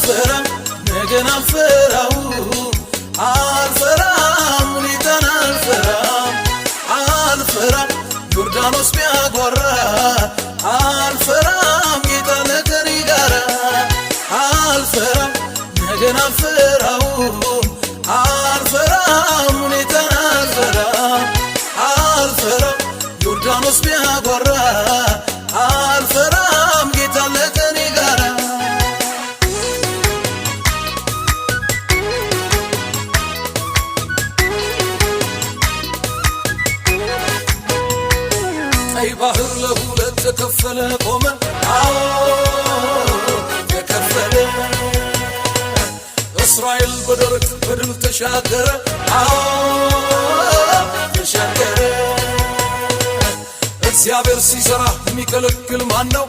አልፈራም ነገን አልፈራም ሁኔታን አልፈራም ዮርዳኖስ ቢያጓራ አልፈራም ጌታ ከኔ ጋር አልፈራም ነገን አልፈራም ሁኔታን አልፈራም ዮርዳኖስ ቢያጓራ አልፈራም ጌታ ከኔ ጋር ቀይ ባህር ለሁለት ተከፈለ ቆመ ተከፈለ እስራኤል በደረቅ በድል ተሻገረ ተሻገረ እግዚአብሔር ሲሰራ የሚከለክል ማነው